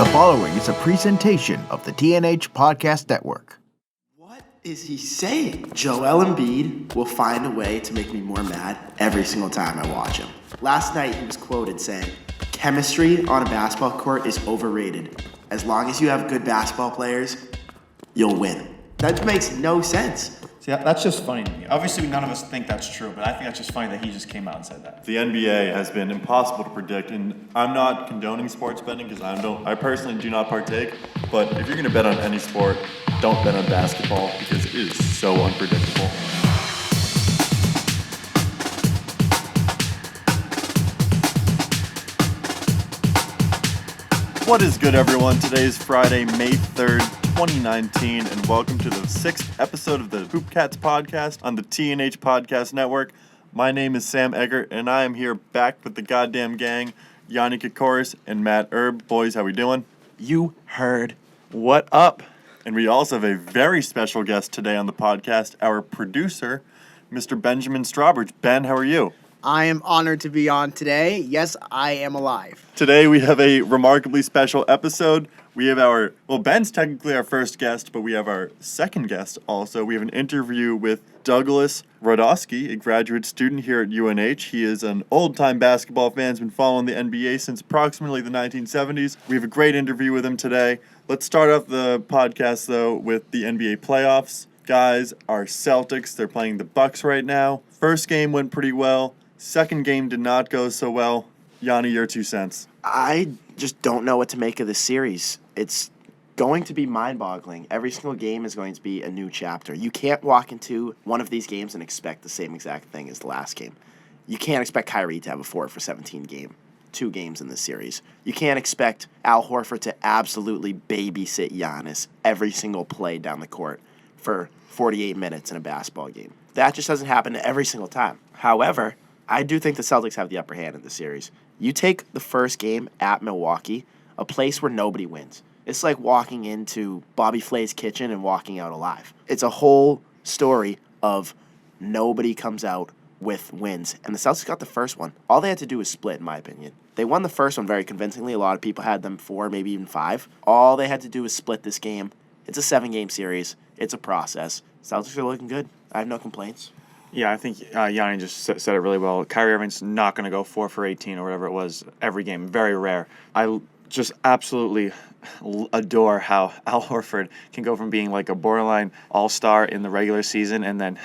The following is a presentation of the TNH Podcast Network. What is he saying? Joel Embiid will find a way to make me more mad every single time I watch him. Last night he was quoted saying, "Chemistry on a basketball court is overrated. As long as you have good basketball players, you'll win." That makes no sense. See, that's just funny to me. Obviously, none of us think that's true, but I think that's just funny that he just came out and said that. The NBA has been impossible to predict, and I'm not condoning sports betting because I personally do not partake. But if you're going to bet on any sport, don't bet on basketball because it is so unpredictable. What is good, everyone? Today is Friday, May 3rd, 2019, and welcome to the 6th episode of the Hoopcats podcast on the TNH Podcast Network. My name is Sam Eggert, and I am here back with the goddamn gang, Yanni and Matt Erb. Boys, how we doing? You heard. What up? And we also have a very special guest today on the podcast, our producer, Mr. Benjamin Strawbridge. Ben, how are you? I am honored to be on today. Yes, I am alive. Today we have a remarkably special episode. We have Ben's technically our first guest, but we have our second guest also. We have an interview with Doug Rodoski, a graduate student here at UNH. He is an old-time basketball fan, has been following the NBA since approximately the 1970s. We have a great interview with him today. Let's start off the podcast, though, with the NBA playoffs. Guys, our Celtics, they're playing the Bucks right now. First game went pretty well. Second game did not go so well. Yanni, your 2 cents. I just don't know what to make of this series. It's going to be mind-boggling. Every single game is going to be a new chapter. You can't walk into one of these games and expect the same exact thing as the last game. You can't expect Kyrie to have a 4 for 17 game, 2 games in this series. You can't expect Al Horford to absolutely babysit Giannis every single play down the court for 48 minutes in a basketball game. That just doesn't happen every single time. However, I do think the Celtics have the upper hand in the series. You take the first game at Milwaukee, a place where nobody wins. It's like walking into Bobby Flay's kitchen and walking out alive. It's a whole story of nobody comes out with wins. And the Celtics got the first one. All they had to do was split, in my opinion. They won the first one very convincingly. A lot of people had them 4, maybe even 5. All they had to do was split this game. It's a 7-game series. It's a process. Celtics are looking good. I have no complaints. Yeah, I think Yanni just said it really well. Kyrie Irving's not going to go 4 for 18 or whatever it was every game. Very rare. I just absolutely adore how Al Horford can go from being like a borderline all-star in the regular season and then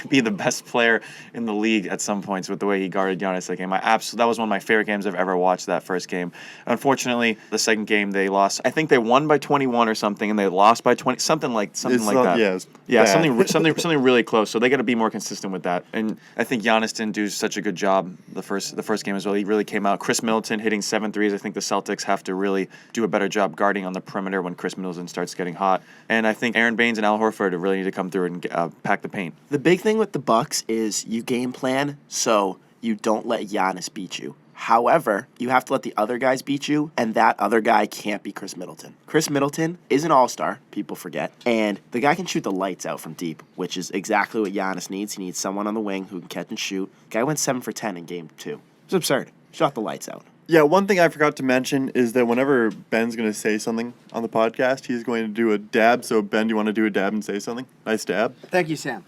be the best player in the league at some points with the way he guarded Giannis that game. That was one of my favorite games I've ever watched, that first game. Unfortunately, the second game they lost. I think they won by 21 or something, and they lost by 20, something like that. Yeah, something really close. So they got to be more consistent with that. And I think Giannis didn't do such a good job the first game as well. He really came out. Chris Middleton hitting 7 threes. I think the Celtics have to really do a better job guarding on the perimeter when Chris Middleton starts getting hot. And I think Aaron Baines and Al Horford really need to come through and pack the paint. The big thing with the Bucks is you game plan so you don't let Giannis beat you. However, you have to let the other guys beat you, and that other guy can't be Chris Middleton. Chris Middleton is an all-star, people forget, and the guy can shoot the lights out from deep, which is exactly what Giannis needs. He needs someone on the wing who can catch and shoot. Guy went 7 for 10 in game 2. It's absurd. Shot the lights out. Yeah, one thing I forgot to mention is that whenever Ben's going to say something on the podcast, he's going to do a dab. So, Ben, do you want to do a dab and say something? Nice dab. Thank you, Sam.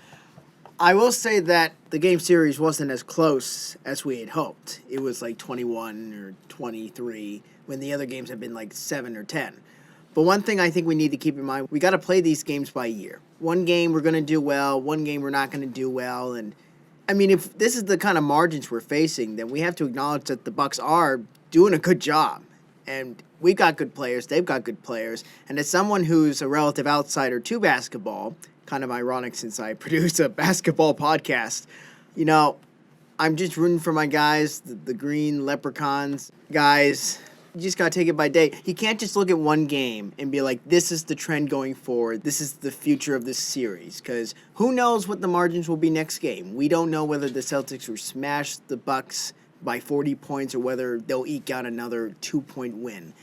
I will say that the game series wasn't as close as we had hoped. It was like 21 or 23 when the other games have been like 7 or 10. But one thing I think we need to keep in mind, we got to play these games by year. One game we're going to do well, one game we're not going to do well, and I mean, if this is the kind of margins we're facing, then we have to acknowledge that the Bucks are doing a good job. And we've got good players, they've got good players. And as someone who's a relative outsider to basketball, kind of ironic since I produce a basketball podcast, I'm just rooting for my guys, the green leprechauns guys. You just got to take it by day. You can't just look at one game and be like, this is the trend going forward. This is the future of this series. Because who knows what the margins will be next game. We don't know whether the Celtics will smash the Bucks by 40 points or whether they'll eke out another 2-point win.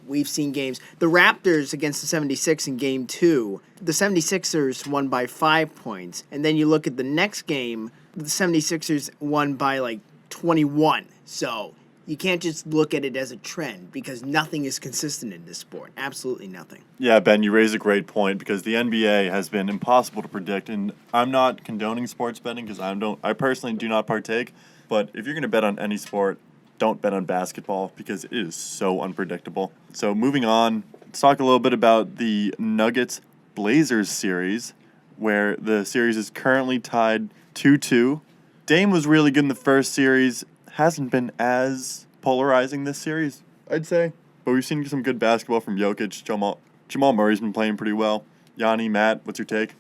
We've seen games. The Raptors against the 76 in game 2, the 76ers won by 5 points. And then you look at the next game, the 76ers won by like 21. So You can't just look at it as a trend because nothing is consistent in this sport. Absolutely nothing. Yeah, Ben, you raise a great point because the NBA has been impossible to predict, and I'm not condoning sports betting because I personally do not partake. But if you're going to bet on any sport, don't bet on basketball because it is so unpredictable. So moving on, let's talk a little bit about the Nuggets-Blazers series, where the series is currently tied 2-2. Dame was really good in the first series. Hasn't been as polarizing this series, I'd say. But we've seen some good basketball from Jokic. Jamal Murray's been playing pretty well. Yanni, Matt, what's your take?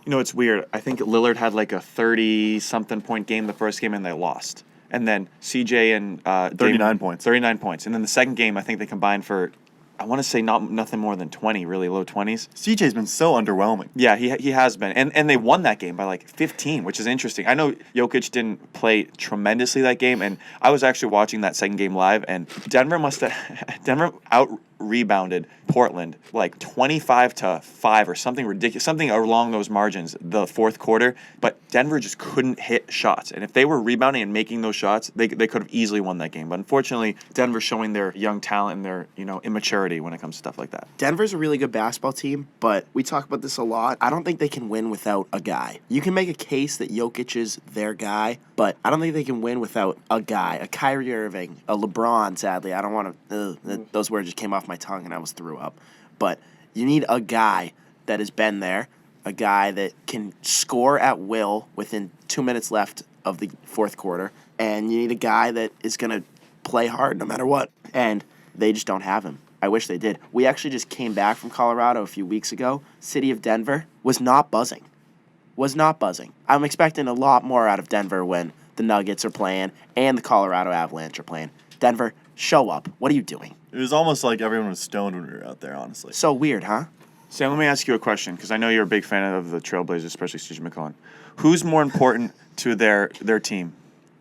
You know, it's weird. I think Lillard had like a 30-something point game the first game, and they lost. And then CJ and 39 points. 39 points. And then the second game, I think they combined for, I want to say nothing more than 20, really low 20s. CJ's been so underwhelming. Yeah, he has been. And they won that game by like 15, which is interesting. I know Jokic didn't play tremendously that game, and I was actually watching that second game live, and Denver out-rebounded Portland like 25-5 or something ridiculous, something along those margins the fourth quarter, but Denver just couldn't hit shots. And if they were rebounding and making those shots, they could have easily won that game. But unfortunately, Denver's showing their young talent and their, immaturity when it comes to stuff like that. Denver's a really good basketball team, but we talk about this a lot. I don't think they can win without a guy. You can make a case that Jokic is their guy, but I don't think they can win without a guy, a Kyrie Irving, a LeBron, sadly. I don't want to, those words just came off my tongue and I was threw up. But you need a guy that has been there, a guy that can score at will within 2 minutes left of the fourth quarter, and you need a guy that is going to play hard no matter what. And they just don't have him. I wish they did. We actually just came back from Colorado a few weeks ago. City of Denver was not buzzing. I'm expecting a lot more out of Denver when the Nuggets are playing and the Colorado Avalanche are playing. Denver, show up. What are you doing? It was almost like everyone was stoned when we were out there, honestly. So weird, huh? Sam, let me ask you a question, because I know you're a big fan of the Trailblazers, especially CJ McCollum. Who's more important to their team,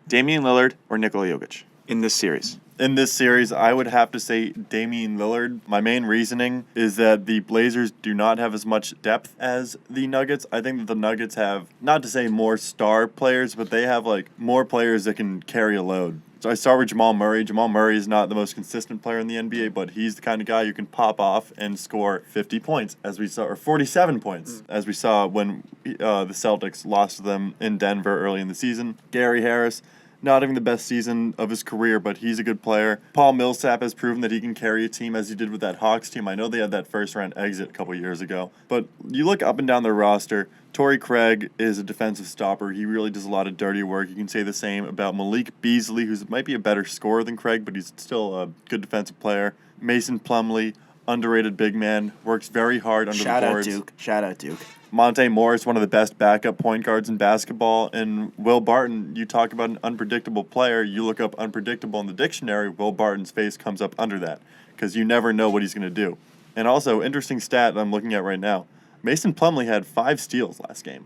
Damian Lillard or Nikola Jokic in this series? In this series, I would have to say Damian Lillard. My main reasoning is that the Blazers do not have as much depth as the Nuggets. I think that the Nuggets have, not to say more star players, but they have more players that can carry a load. So I start with Jamal Murray. Jamal Murray is not the most consistent player in the NBA, but he's the kind of guy who can pop off and score 50 points, as we saw, or 47 points, as we saw when the Celtics lost to them in Denver early in the season. Gary Harris, not having the best season of his career, but he's a good player. Paul Millsap has proven that he can carry a team as he did with that Hawks team. I know they had that first-round exit a couple years ago, but you look up and down their roster, Torrey Craig is a defensive stopper. He really does a lot of dirty work. You can say the same about Malik Beasley, who might be a better scorer than Craig, but he's still a good defensive player. Mason Plumlee, underrated big man, works very hard under the boards. Shout out Duke. Monte Morris, one of the best backup point guards in basketball. And Will Barton, you talk about an unpredictable player. You look up unpredictable in the dictionary, Will Barton's face comes up under that because you never know what he's going to do. And also, interesting stat I'm looking at right now, Mason Plumlee had 5 steals last game.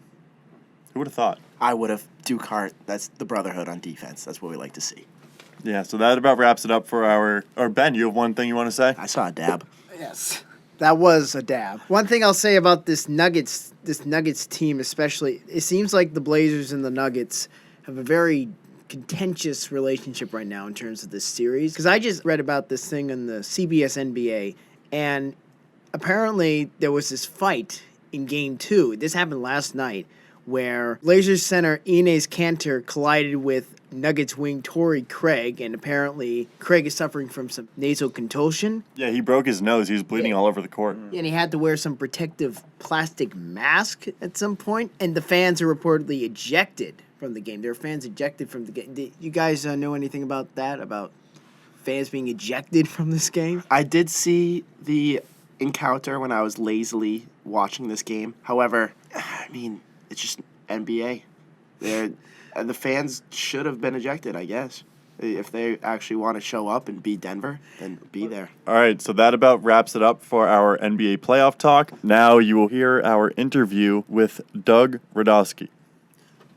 Who would have thought? I would have. Duke Hart, that's the brotherhood on defense. That's what we like to see. Yeah, so that about wraps it up for or Ben, you have one thing you want to say? I saw a dab. Yes. That was a dab. One thing I'll say about this Nuggets team especially, it seems like the Blazers and the Nuggets have a very contentious relationship right now in terms of this series. Because I just read about this thing in the CBS NBA, and apparently there was this fight in Game 2. This happened last night, where Blazers center Enes Kanter collided with Nuggets wing Torrey Craig, and apparently Craig is suffering from some nasal contusion. Yeah, he broke his nose. He was bleeding all over the court. And he had to wear some protective plastic mask at some point, and the fans are reportedly ejected from the game. There are fans ejected from the game. Did you guys know anything about that, about fans being ejected from this game? I did see the encounter when I was lazily watching this game. However, I mean, it's just NBA. The fans should have been ejected, I guess. If they actually want to show up and beat Denver, then be there. All right, so that about wraps it up for our NBA playoff talk. Now you will hear our interview with Doug Rodoski.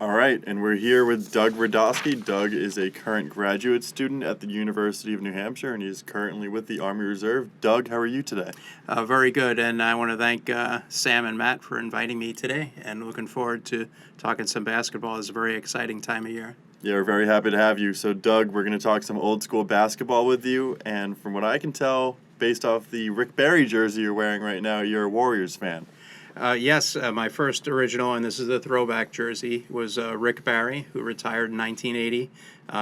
All right, and we're here with Doug Rodoski. Doug is a current graduate student at the University of New Hampshire, and he is currently with the Army Reserve. Doug, how are you today? Very good, and I want to thank Sam and Matt for inviting me today, and looking forward to talking some basketball. It's a very exciting time of year. Yeah, we're very happy to have you. So, Doug, we're going to talk some old school basketball with you. And from what I can tell, based off the Rick Barry jersey you're wearing right now, you're a Warriors fan. Yes, my first original, and this is the throwback jersey, was Rick Barry, who retired in 1980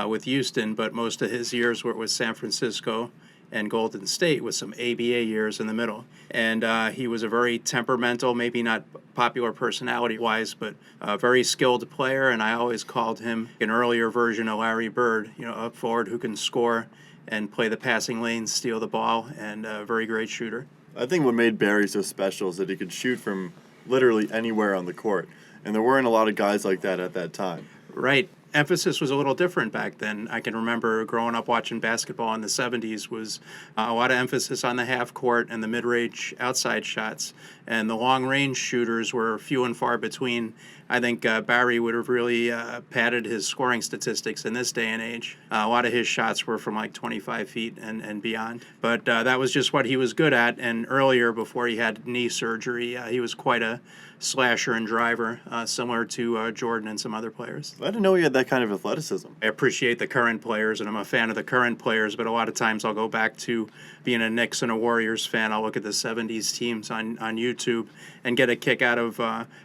with Houston, but most of his years were with San Francisco and Golden State with some ABA years in the middle. And he was a very temperamental, maybe not popular personality-wise, but a very skilled player, and I always called him an earlier version of Larry Bird, up forward who can score and play the passing lane, steal the ball, and a very great shooter. I think what made Barry so special is that he could shoot from literally anywhere on the court. And there weren't a lot of guys like that at that time. Right. Emphasis was a little different back then. I can remember growing up watching basketball in the 70s was a lot of emphasis on the half court and the mid-range outside shots. And the long-range shooters were few and far between. I think Barry would have really padded his scoring statistics in this day and age. A lot of his shots were from like 25 feet and beyond. But that was just what he was good at. And earlier, before he had knee surgery, he was quite a slasher and driver, similar to Jordan and some other players. I didn't know he had that kind of athleticism. I appreciate the current players, and I'm a fan of the current players, but a lot of times I'll go back to being a Knicks and a Warriors fan. I'll look at the 70s teams on YouTube and get a kick out of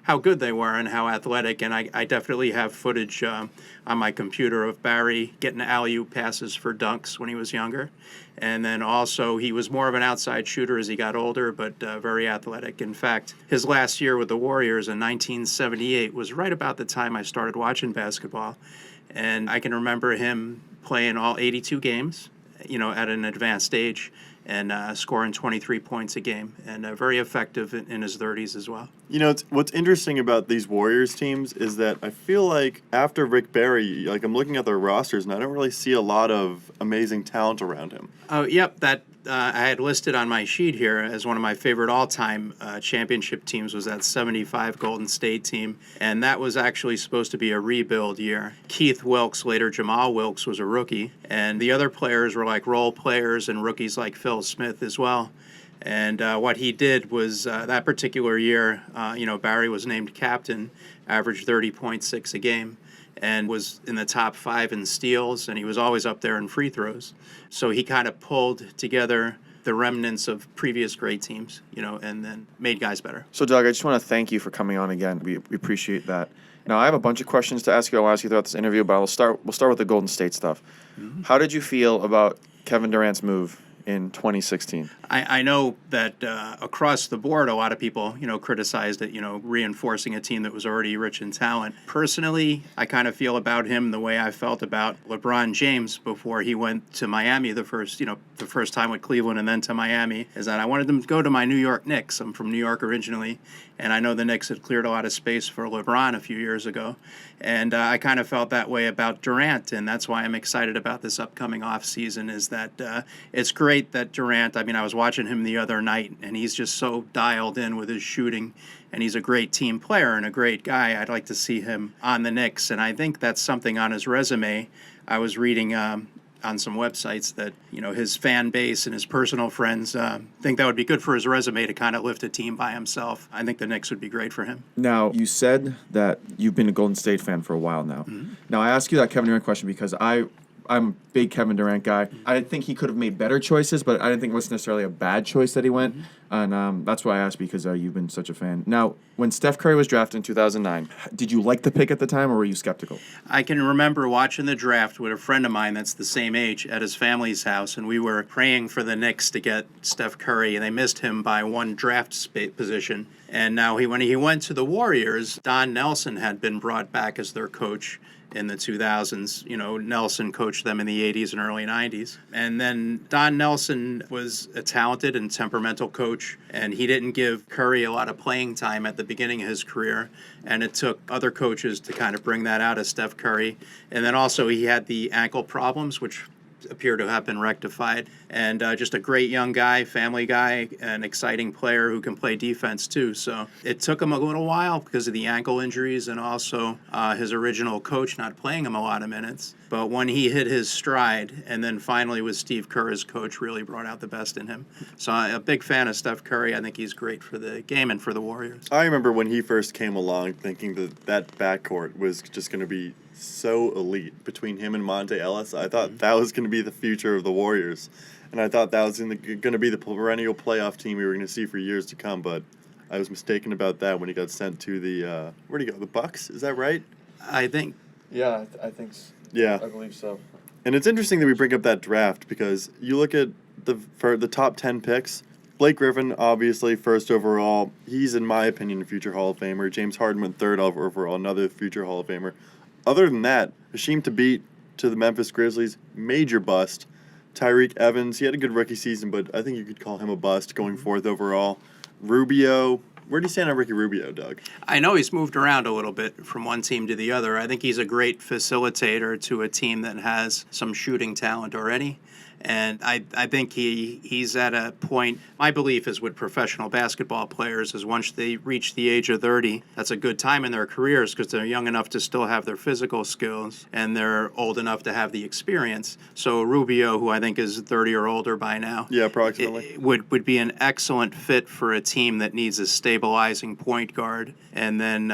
how good they were and how athletic, and I definitely have footage on my computer of Barry getting alley-oop passes for dunks when he was younger. And then also he was more of an outside shooter as he got older, but very athletic. In fact, his last year with the Warriors in 1978 was right about the time I started watching basketball. And I can remember him playing all 82 games, at an advanced age, and scoring 23 points a game, and very effective in his 30s as well. What's interesting about these Warriors teams is that I feel like after Rick Barry, I'm looking at their rosters, and I don't really see a lot of amazing talent around him. Oh, yep, that I had listed on my sheet here as one of my favorite all-time championship teams was that 75 Golden State team, and that was actually supposed to be a rebuild year. Keith Wilkes, later Jamal Wilkes, was a rookie, and the other players were like role players and rookies like Phil Smith as well. And what he did was that particular year, Barry was named captain, averaged 30.6 a game, and was in the top 5 in steals, and he was always up there in free throws. So he kind of pulled together the remnants of previous great teams, and then made guys better. So, Doug, I just want to thank you for coming on again. We appreciate that. Now, I have a bunch of questions to ask you. I'll ask you throughout this interview, but we'll start with the Golden State stuff. Mm-hmm. How did you feel about Kevin Durant's move in 2016? I know that across the board, a lot of people, criticized it, reinforcing a team that was already rich in talent. Personally, I kind of feel about him the way I felt about LeBron James before he went to Miami the first time with Cleveland and then to Miami, is that I wanted them to go to my New York Knicks. I'm from New York originally, and I know the Knicks had cleared a lot of space for LeBron a few years ago. And I kind of felt that way about Durant, and that's why I'm excited about this upcoming offseason, is that it's great that Durant, I was watching him the other night, and he's just so dialed in with his shooting, and he's a great team player and a great guy. I'd like to see him on the Knicks, and I think that's something on his resume. I was reading on some websites that, his fan base and his personal friends think that would be good for his resume to kind of lift a team by himself. I think the Knicks would be great for him. Now, you said that you've been a Golden State fan for a while now. Mm-hmm. Now, I ask you that Kevin Durant question because I'm a big Kevin Durant guy. I think he could have made better choices, but I didn't think it was necessarily a bad choice that he went. Mm-hmm. And that's why I asked, because you've been such a fan. Now, when Steph Curry was drafted in 2009, did you like the pick at the time, or were you skeptical? I can remember watching the draft with a friend of mine that's the same age at his family's house, and we were praying for the Knicks to get Steph Curry, and they missed him by one draft position. And now when he went to the Warriors, Don Nelson had been brought back as their coach in the 2000s. Nelson coached them in the 80s and early 90s. And then Don Nelson was a talented and temperamental coach, and he didn't give Curry a lot of playing time at the beginning of his career. And it took other coaches to kind of bring that out of Steph Curry. And then also he had the ankle problems, which appear to have been rectified, and just a great young guy, family guy, an exciting player who can play defense too. So it took him a little while because of the ankle injuries and also his original coach not playing him a lot of minutes. But when he hit his stride, and then finally with Steve Kerr as coach, really brought out the best in him. So I'm a big fan of Steph Curry. I think he's great for the game and for the Warriors. I remember when he first came along thinking that backcourt was just going to be so elite between him and Monte Ellis. I thought that was going to be the future of the Warriors. And I thought that was going to be the perennial playoff team we were going to see for years to come. But I was mistaken about that when he got sent to the, where'd he go, the Bucks? Is that right? I think. Yeah, I think so. Yeah. I believe so. And it's interesting that we bring up that draft because you look at the top 10 picks. Blake Griffin, obviously, first overall. He's, in my opinion, a future Hall of Famer. James Harden went third overall, another future Hall of Famer. Other than that, Hasheem Thabeet to the Memphis Grizzlies, major bust. Tyreek Evans, he had a good rookie season, but I think you could call him a bust going fourth overall. Rubio, where do you stand on Ricky Rubio, Doug? I know he's moved around a little bit from one team to the other. I think he's a great facilitator to a team that has some shooting talent already. And I think he's at a point, my belief is with professional basketball players is once they reach the age of 30, that's a good time in their careers because they're young enough to still have their physical skills and they're old enough to have the experience. So Rubio, who I think is 30 or older by now, Yeah, approximately. would be an excellent fit for a team that needs a stabilizing point guard and then,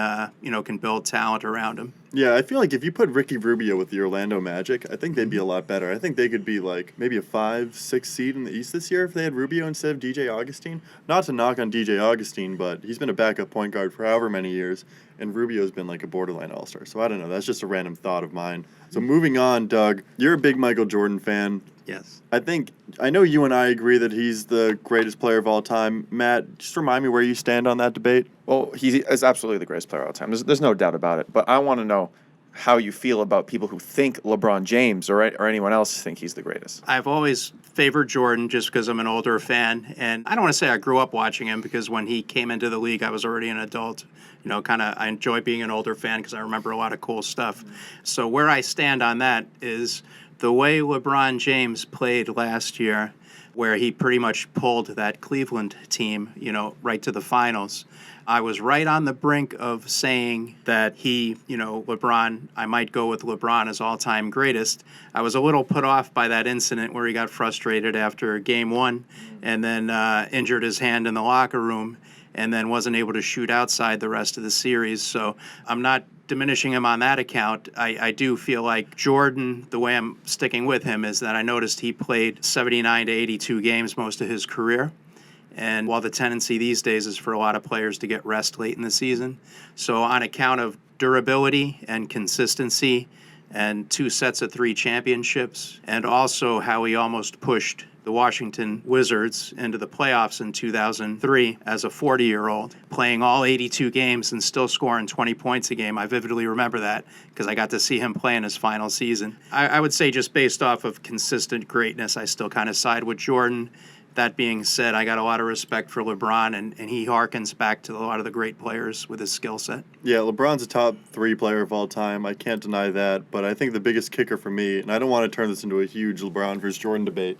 can build talent around him. Yeah, I feel like if you put Ricky Rubio with the Orlando Magic, I think they'd be a lot better. I think they could be like maybe a 5-6 seed in the East this year if they had Rubio instead of DJ Augustine. Not to knock on DJ Augustine, but he's been a backup point guard for however many years, and Rubio's been like a borderline all-star. So I don't know. That's just a random thought of mine. So moving on, Doug, you're a big Michael Jordan fan. Yes. I know you and I agree that he's the greatest player of all time. Matt, just remind me where you stand on that debate. Well, he is absolutely the greatest player of all time. There's no doubt about it. But I want to know how you feel about people who think LeBron James or anyone else think he's the greatest. I've always favored Jordan just because I'm an older fan. And I don't want to say I grew up watching him because when he came into the league, I was already an adult. I enjoy being an older fan because I remember a lot of cool stuff. So where I stand on that is the way LeBron James played last year, where he pretty much pulled that Cleveland team, right to the finals. I was right on the brink of saying that LeBron, I might go with LeBron as all-time greatest. I was a little put off by that incident where he got frustrated after game one and then injured his hand in the locker room and then wasn't able to shoot outside the rest of the series. So I'm not diminishing him on that account. I do feel like Jordan, the way I'm sticking with him is that I noticed he played 79 to 82 games most of his career. And while the tendency these days is for a lot of players to get rest late in the season. So on account of durability and consistency and 2 sets of 3 championships, and also how he almost pushed the Washington Wizards into the playoffs in 2003 as a 40-year-old, playing all 82 games and still scoring 20 points a game. I vividly remember that because I got to see him play in his final season. I would say just based off of consistent greatness, I still kind of side with Jordan. That being said, I got a lot of respect for LeBron, and he harkens back to a lot of the great players with his skill set. Yeah, LeBron's a top 3 player of all time. I can't deny that. But I think the biggest kicker for me, and I don't want to turn this into a huge LeBron versus Jordan debate,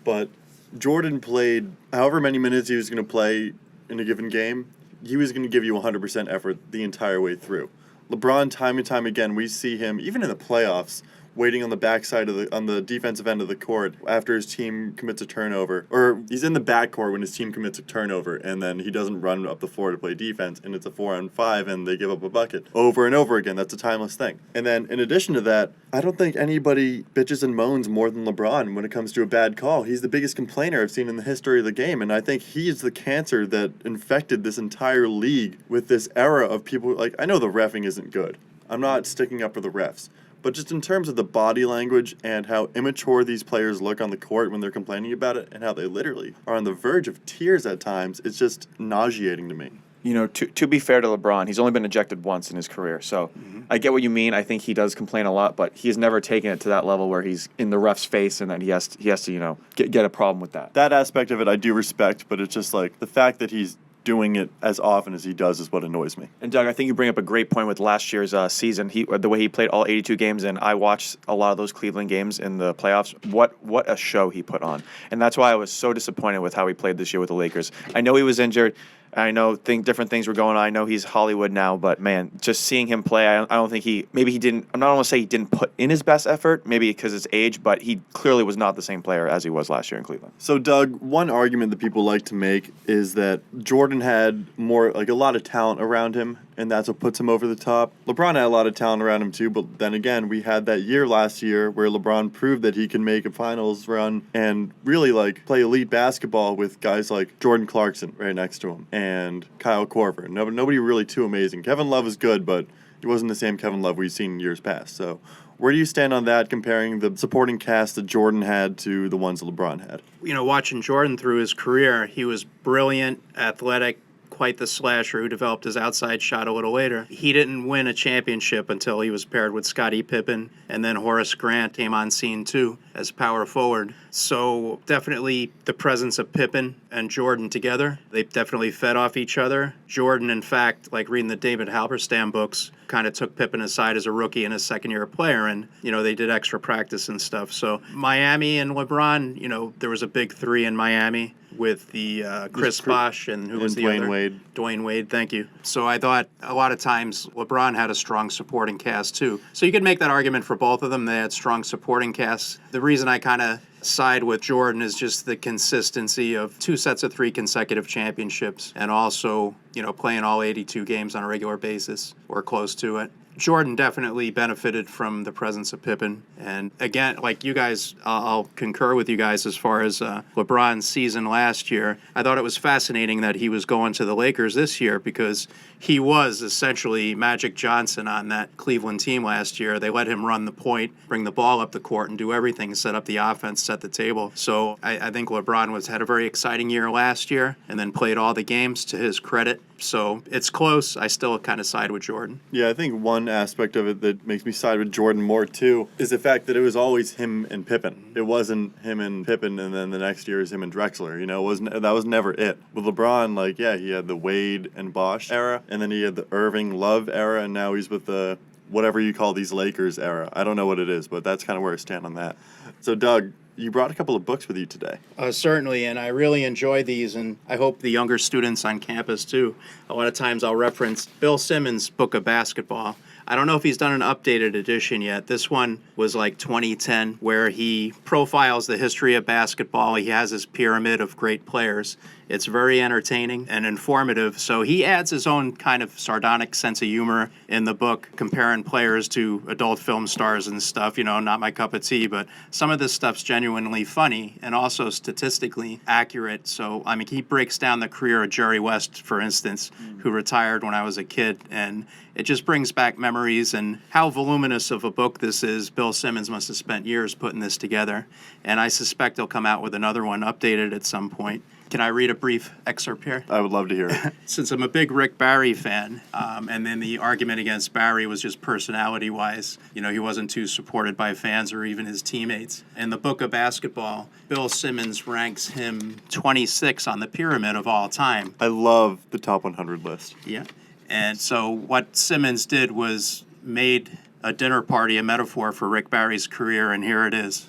but Jordan played however many minutes he was going to play in a given game. He was going to give you 100% effort the entire way through. LeBron, time and time again, we see him, even in the playoffs, waiting on the backside on the defensive end of the court after his team commits a turnover, or he's in the backcourt when his team commits a turnover, and then he doesn't run up the floor to play defense, and it's a 4-on-5, and they give up a bucket over and over again. That's a timeless thing. And then in addition to that, I don't think anybody bitches and moans more than LeBron when it comes to a bad call. He's the biggest complainer I've seen in the history of the game, and I think he's the cancer that infected this entire league with this era of people. Like, I know the reffing isn't good. I'm not sticking up for the refs. But just in terms of the body language and how immature these players look on the court when they're complaining about it and how they literally are on the verge of tears at times, it's just nauseating to me. To be fair to LeBron, he's only been ejected once in his career. So I get what you mean. I think he does complain a lot, but he's never taken it to that level where he's in the ref's face and that he has to get a problem with that. That aspect of it I do respect, but it's just like the fact that he's doing it as often as he does is what annoys me. And Doug, I think you bring up a great point with last year's season. The way he played all 82 games, and I watched a lot of those Cleveland games in the playoffs. What a show he put on, and that's why I was so disappointed with how he played this year with the Lakers. I know he was injured. I know different things were going on. I know he's Hollywood now, but man, just seeing him play, I don't think he didn't. I'm not going to say he didn't put in his best effort, maybe because it's age, but he clearly was not the same player as he was last year in Cleveland. So, Doug, one argument that people like to make is that Jordan had a lot of talent around him, and that's what puts him over the top. LeBron had a lot of talent around him too, but then again, we had that year last year where LeBron proved that he can make a finals run and really like play elite basketball with guys like Jordan Clarkson right next to him and Kyle Korver. Nobody really too amazing. Kevin Love is good, but he wasn't the same Kevin Love we've seen in years past. So where do you stand on that, comparing the supporting cast that Jordan had to the ones that LeBron had? Watching Jordan through his career, he was brilliant, athletic, quite the slasher who developed his outside shot a little later. He didn't win a championship until he was paired with Scottie Pippen, and then Horace Grant came on scene too as power forward. So definitely the presence of Pippen and Jordan together, they definitely fed off each other. Jordan, in fact, like reading the David Halberstam books, kind of took Pippen aside as a rookie and a second-year player, and, they did extra practice and stuff. So Miami and LeBron, there was a big three in Miami with the Chris Bosh and who was the Dwayne other? Wade. Dwayne Wade, thank you. So I thought a lot of times LeBron had a strong supporting cast too. So you could make that argument for both of them. They had strong supporting casts. The reason I kind of side with Jordan is just the consistency of 2 sets of 3 consecutive championships and also, playing all 82 games on a regular basis or close to it. Jordan definitely benefited from the presence of Pippen. And again, like you guys, I'll concur with you guys as far as LeBron's season last year. I thought it was fascinating that he was going to the Lakers this year because he was essentially Magic Johnson on that Cleveland team last year. They let him run the point, bring the ball up the court, and do everything, set up the offense, set the table. So I think LeBron had a very exciting year last year and then played all the games to his credit. So it's close. I still kind of side with Jordan. Yeah, I think one aspect of it that makes me side with Jordan more too is the fact that it was always him and Pippen. It wasn't him and Pippen and then the next year is him and Drexler. That was never it. With LeBron, he had the Wade and Bosh era, and then he had the Irving Love era, and now he's with the whatever you call these Lakers era. I don't know what it is, but that's kind of where I stand on that. So Doug, you brought a couple of books with you today. Certainly, and I really enjoy these, and I hope the younger students on campus too. A lot of times I'll reference Bill Simmons' book of basketball. I don't know if he's done an updated edition yet. This one was like 2010, where he profiles the history of basketball. He has his pyramid of great players. It's very entertaining and informative. So he adds his own kind of sardonic sense of humor in the book, comparing players to adult film stars and stuff. Not my cup of tea, but some of this stuff's genuinely funny and also statistically accurate. So, he breaks down the career of Jerry West, for instance, who retired when I was a kid. And it just brings back memories and how voluminous of a book this is. Bill Simmons must have spent years putting this together. And I suspect he'll come out with another one updated at some point. Can I read a brief excerpt here? I would love to hear it. Since I'm a big Rick Barry fan, and then the argument against Barry was just personality-wise. He wasn't too supported by fans or even his teammates. In the book of basketball, Bill Simmons ranks him 26 on the pyramid of all time. I love the top 100 list. Yeah. And so what Simmons did was made a dinner party a metaphor for Rick Barry's career, and here it is.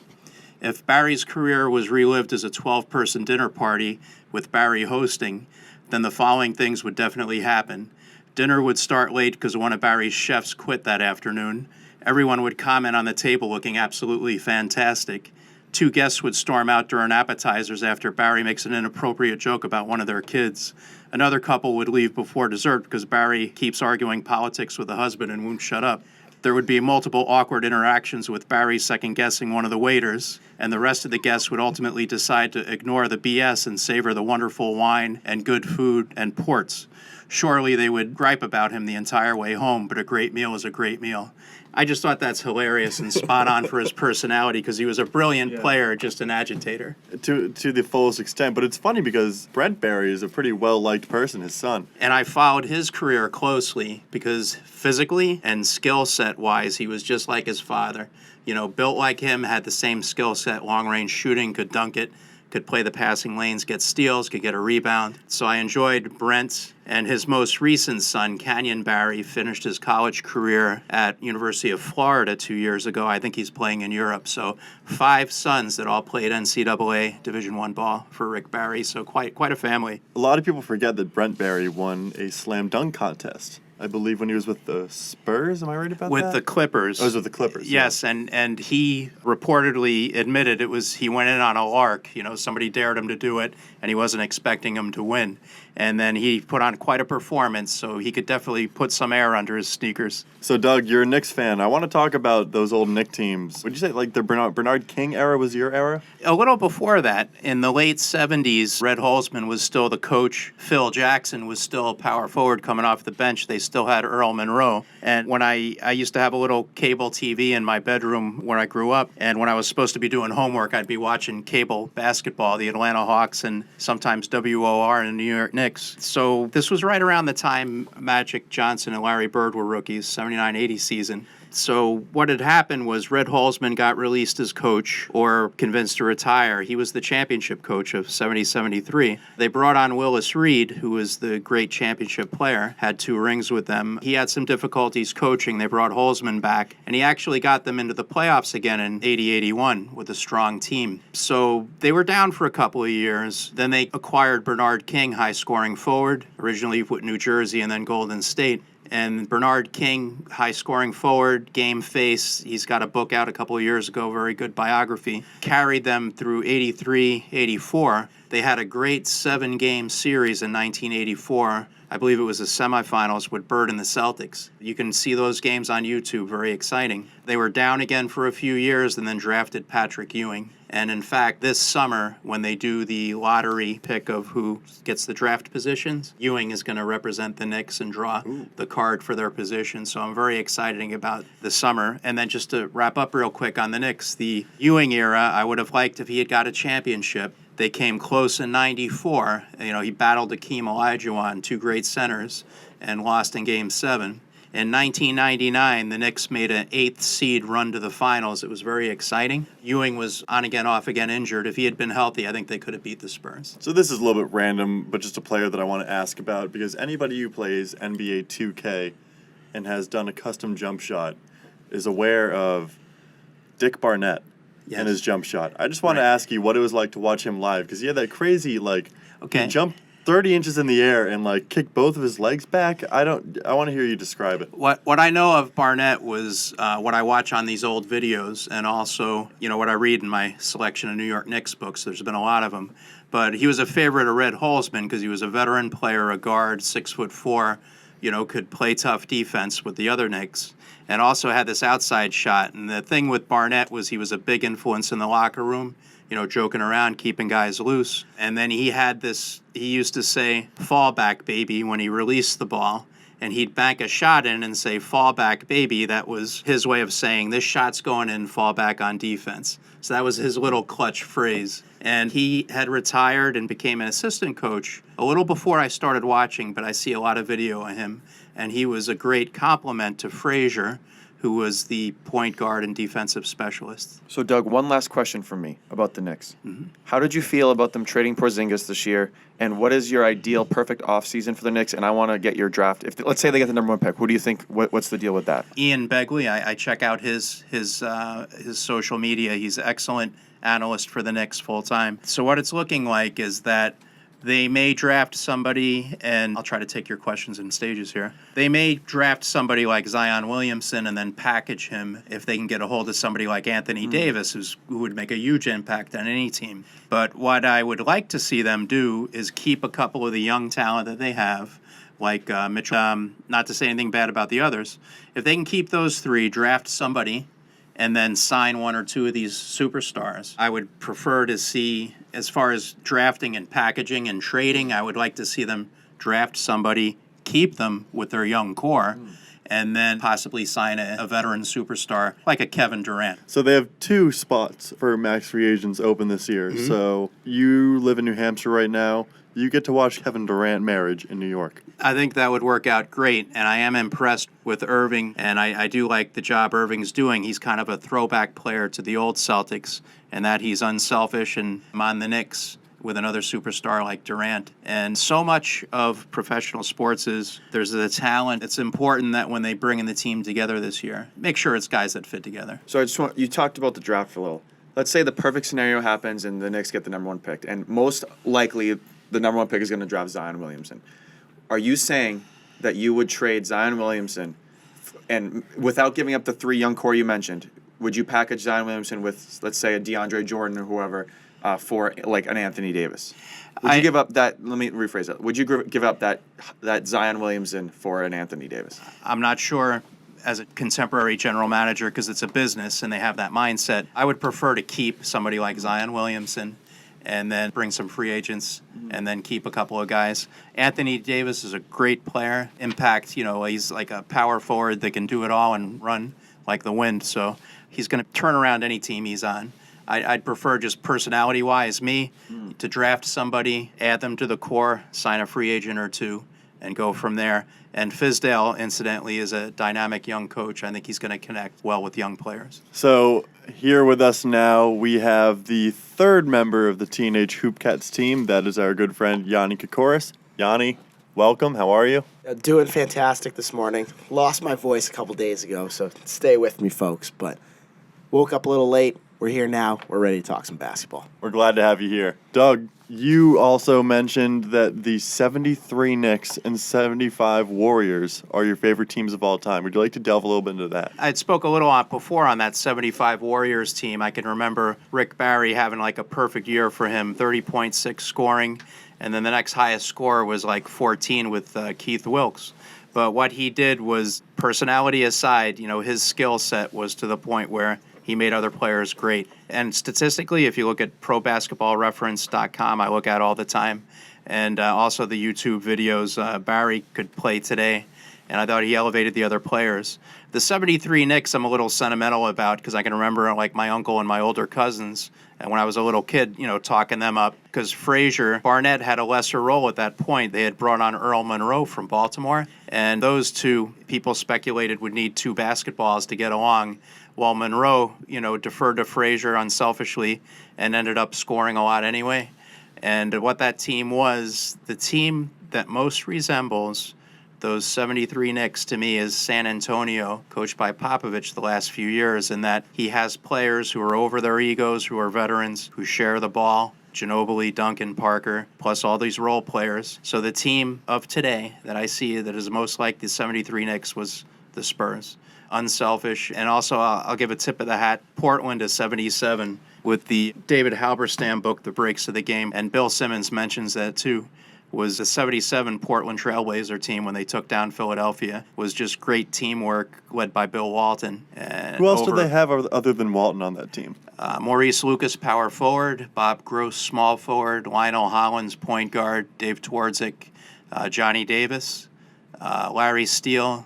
If Barry's career was relived as a 12-person dinner party with Barry hosting, then the following things would definitely happen. Dinner would start late because one of Barry's chefs quit that afternoon. Everyone would comment on the table looking absolutely fantastic. 2 guests would storm out during appetizers after Barry makes an inappropriate joke about one of their kids. Another couple would leave before dessert because Barry keeps arguing politics with the husband and won't shut up. There would be multiple awkward interactions with Barry second-guessing one of the waiters, and the rest of the guests would ultimately decide to ignore the BS and savor the wonderful wine and good food and ports. Surely they would gripe about him the entire way home, but a great meal is a great meal. I just thought that's hilarious and spot on for his personality because he was a brilliant player, just an agitator. To the fullest extent, but it's funny because Brent Barry is a pretty well-liked person, his son. And I followed his career closely because physically and skill set-wise, he was just like his father. Built like him, had the same skill set, long-range shooting, could dunk it, could play the passing lanes, get steals, could get a rebound. So I enjoyed Brent, and his most recent son, Canyon Barry, finished his college career at University of Florida 2 years ago. I think he's playing in Europe. So 5 sons that all played NCAA Division I ball for Rick Barry. So quite a family. A lot of people forget that Brent Barry won a slam dunk contest. I believe, when he was with the Spurs. Am I right about that? With the Clippers. Oh, it was with the Clippers. Yes, and he reportedly admitted he went in on a lark. Somebody dared him to do it, and he wasn't expecting him to win. And then he put on quite a performance, so he could definitely put some air under his sneakers. So, Doug, you're a Knicks fan. I want to talk about those old Knicks teams. Would you say, like, the Bernard King era was your era? A little before that, in the late 70s, Red Holzman was still the coach. Phil Jackson was still a power forward coming off the bench. They still had Earl Monroe. And when I used to have a little cable TV in my bedroom where I grew up, and when I was supposed to be doing homework, I'd be watching cable basketball, the Atlanta Hawks, and sometimes WOR and the New York Knicks. So this was right around the time Magic Johnson and Larry Bird were rookies, 79-80 season. So what had happened was Red Holzman got released as coach or convinced to retire. He was the championship coach of 70-73. They brought on Willis Reed, who was the great championship player, had 2 rings with them. He had some difficulties coaching. They brought Holzman back, and he actually got them into the playoffs again in 80-81 with a strong team. So they were down for a couple of years. Then they acquired Bernard King, high-scoring forward, originally with New Jersey and then Golden State. And Bernard King, high-scoring forward, game face, he's got a book out a couple of years ago, very good biography, carried them through 83, 84. They had a great 7-game series in 1984. I believe it was the semifinals with Bird and the Celtics. You can see those games on YouTube, very exciting. They were down again for a few years and then drafted Patrick Ewing. And in fact, this summer, when they do the lottery pick of who gets the draft positions, Ewing is going to represent the Knicks and draw the card for their position. So I'm very excited about the summer. And then just to wrap up real quick on the Knicks, the Ewing era, I would have liked if he had got a championship. They came close in 94. He battled Akeem Olajuwon, 2 great centers, and lost in Game 7. In 1999, the Knicks made an 8th seed run to the finals. It was very exciting. Ewing was on again, off again injured. If he had been healthy, I think they could have beat the Spurs. So this is a little bit random, but just a player that I want to ask about, because anybody who plays NBA 2K and has done a custom jump shot is aware of Dick Barnett and his jump shot. I just want to ask you what it was like to watch him live, because he had that crazy, he jumped 30 inches in the air and kick both of his legs back. I want to hear you describe it. What I know of Barnett was what I watch on these old videos, and also what I read in my selection of New York Knicks books. There's been a lot of them, but he was a favorite of Red Holzman because he was a veteran player, a guard, 6'4", could play tough defense with the other Knicks, and also had this outside shot. And the thing with Barnett was he was a big influence in the locker room. Joking around, keeping guys loose. And then he used to say, fall back, baby, when he released the ball. And he'd bank a shot in and say, fall back, baby. That was his way of saying, this shot's going in, fall back on defense. So that was his little clutch phrase. And he had retired and became an assistant coach a little before I started watching, but I see a lot of video of him. And he was a great compliment to Frazier, who was the point guard and defensive specialist. So, Doug, one last question from me about the Knicks. Mm-hmm. How did you feel about them trading Porzingis this year, and what is your ideal perfect offseason for the Knicks? And I want to get your draft. Let's say they get the number 1 pick, who do you think? What's the deal with that? Ian Begley, I check out his social media. He's an excellent analyst for the Knicks full time. So what it's looking like is that they may draft somebody, and I'll try to take your questions in stages here. They may draft somebody like Zion Williamson and then package him if they can get a hold of somebody like Anthony Davis, who would make a huge impact on any team. But what I would like to see them do is keep a couple of the young talent that they have, like Mitchell, not to say anything bad about the others. If they can keep those 3, draft somebody, and then sign 1 or 2 of these superstars. I would prefer to see, as far as drafting and packaging and trading, I would like to see them draft somebody, keep them with their young core, and then possibly sign a veteran superstar like a Kevin Durant. So they have 2 spots for max free agents open this year. Mm-hmm. So you live in New Hampshire right now. You get to watch Kevin Durant marriage in New York. I think that would work out great, and I am impressed with Irving, and I do like the job Irving's doing. He's kind of a throwback player to the old Celtics, and that he's unselfish, and I'm on the Knicks with another superstar like Durant. And so much of professional sports is there's the talent. It's important that when they bring in the team together this year, make sure it's guys that fit together. So you talked about the draft for a little. Let's say the perfect scenario happens and the Knicks get the number 1 pick, and most likely the number 1 pick is going to draft Zion Williamson. Are you saying that you would trade Zion Williamson, and without giving up the 3 young core you mentioned, would you package Zion Williamson with, let's say, a DeAndre Jordan or whoever for like an Anthony Davis? Would you give up that? Let me rephrase that. Would you give up that Zion Williamson for an Anthony Davis? I'm not sure as a contemporary general manager because it's a business and they have that mindset. I would prefer to keep somebody like Zion Williamson and then bring some free agents and then keep a couple of guys. Anthony Davis is a great player. Impact, he's like a power forward that can do it all and run like the wind. So he's going to turn around any team he's on. I'd prefer just personality-wise to draft somebody, add them to the core, sign a free agent or two, and go from there. And Fizdale, incidentally, is a dynamic young coach. I think he's going to connect well with young players. So here with us now, we have the third member of the Teenage Hoopcats team. That is our good friend, Yanni Kokoris. Yanni, welcome. How are you? Doing fantastic this morning. Lost my voice a couple days ago, so stay with me, folks. But woke up a little late. We're here now. We're ready to talk some basketball. We're glad to have you here. Doug, you also mentioned that the 73 Knicks and 75 Warriors are your favorite teams of all time. Would you like to delve a little bit into that? I spoke a little on before on that 75 Warriors team. I can remember Rick Barry having like a perfect year for him, 30.6 scoring, and then the next highest score was like 14 with Keith Wilkes. But what he did was, personality aside, his skill set was to the point where he made other players great. And statistically, if you look at probasketballreference.com, I look at all the time, and also the YouTube videos, Barry could play today, and I thought he elevated the other players. The 73 Knicks I'm a little sentimental about because I can remember like my uncle and my older cousins, and when I was a little kid, talking them up, because Barnett had a lesser role at that point. They had brought on Earl Monroe from Baltimore, and those two people speculated would need 2 basketballs to get along. While Monroe, deferred to Frazier unselfishly and ended up scoring a lot anyway. And what that team was, the team that most resembles those 73 Knicks to me is San Antonio, coached by Popovich the last few years, in that he has players who are over their egos, who are veterans, who share the ball. Ginobili, Duncan, Parker, plus all these role players. So the team of today that I see that is most like the 73 Knicks was the Spurs. Unselfish, and also I'll give a tip of the hat. Portland is 77 with the David Halberstam book, The Breaks of the Game, and Bill Simmons mentions that too. Was a 77 Portland Trailblazer team when they took down Philadelphia. Was just great teamwork led by Bill Walton. And who else do they have other than Walton on that team? Maurice Lucas, power forward. Bob Gross, small forward. Lionel Hollins, point guard. Dave Twardzik, Johnny Davis, Larry Steele,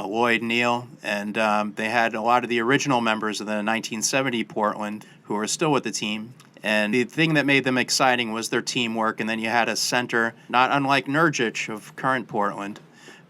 Lloyd Neal, and they had a lot of the original members of the 1970 Portland who are still with the team. And the thing that made them exciting was their teamwork, and then you had a center, not unlike Nurkic of current Portland,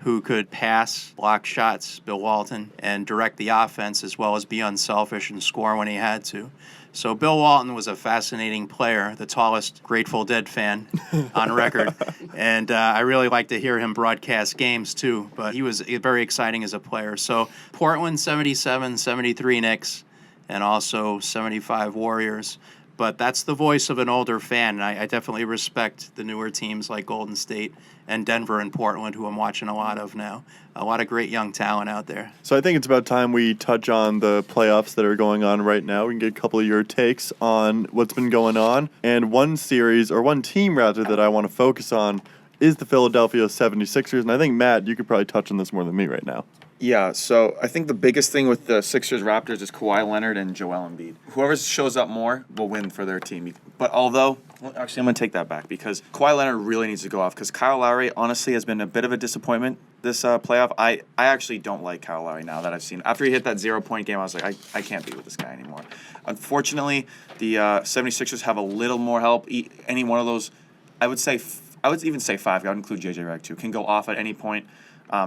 who could pass, block shots, Bill Walton, and direct the offense as well as be unselfish and score when he had to. So Bill Walton was a fascinating player, the tallest Grateful Dead fan on record. And I really like to hear him broadcast games too, but he was very exciting as a player. So Portland 77, 73 Knicks, and also 75 Warriors. But that's the voice of an older fan, and I definitely respect the newer teams like Golden State and Denver and Portland, who I'm watching a lot of now. A lot of great young talent out there. So I think it's about time we touch on the playoffs that are going on right now. We can get a couple of your takes on what's been going on. And one team that I want to focus on is the Philadelphia 76ers. And I think, Matt, you could probably touch on this more than me right now. Yeah, so I think the biggest thing with the Sixers-Raptors is Kawhi Leonard and Joel Embiid. Whoever shows up more will win for their team. But I'm going to take that back because Kawhi Leonard really needs to go off because Kyle Lowry, honestly, has been a bit of a disappointment this playoff. I actually don't like Kyle Lowry now that I've seen. After he hit that 0-point game, I was like, I can't be with this guy anymore. Unfortunately, the 76ers have a little more help. Any one of those, I would even say 5, I would include JJ Redick too, can go off at any point.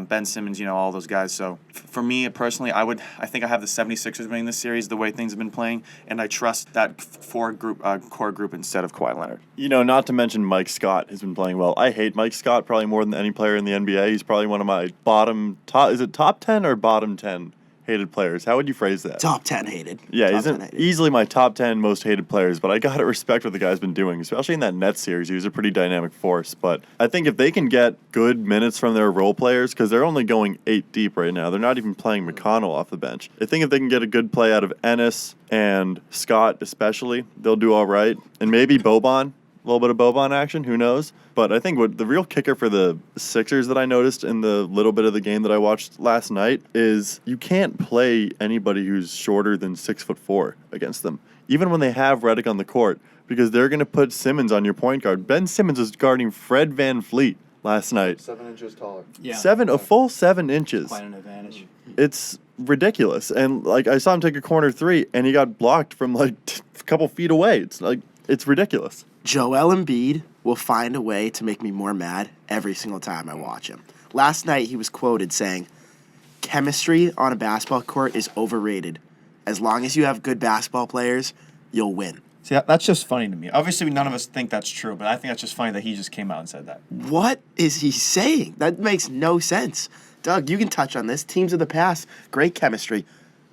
Ben Simmons, all those guys. So for me personally, I think I have the 76ers winning this series the way things have been playing, and I trust that core group instead of Kawhi Leonard. Not to mention Mike Scott has been playing well. I hate Mike Scott probably more than any player in the NBA. He's probably one of my top 10 or bottom 10 hated players. How would you phrase that? Top 10 hated. Yeah, Top he's 10 hated. easily my top 10 most hated players, but I got to respect what the guy's been doing, especially in that Nets series. He was a pretty dynamic force, but I think if they can get good minutes from their role players, because they're only going 8 deep right now, they're not even playing McConnell off the bench. I think if they can get a good play out of Ennis and Scott especially, they'll do all right. And maybe Boban. A little bit of Boban action, who knows? But I think what the real kicker for the Sixers that I noticed in the little bit of the game that I watched last night is you can't play anybody who's shorter than 6'4" against them, even when they have Redick on the court, because they're going to put Simmons on your point guard. Ben Simmons was guarding Fred VanVleet last night. 7 inches taller. Yeah. A full 7 inches. Quite an advantage. It's ridiculous. And like I saw him take a corner 3 and he got blocked from like a couple feet away. It's ridiculous. Joel Embiid will find a way to make me more mad every single time I watch him. Last night he was quoted saying, "Chemistry on a basketball court is overrated. As long as you have good basketball players, you'll win." See, that's just funny to me. Obviously, none of us think that's true, but I think that's just funny that he just came out and said that. What is he saying? That makes no sense. Doug, you can touch on this. Teams of the past, great chemistry.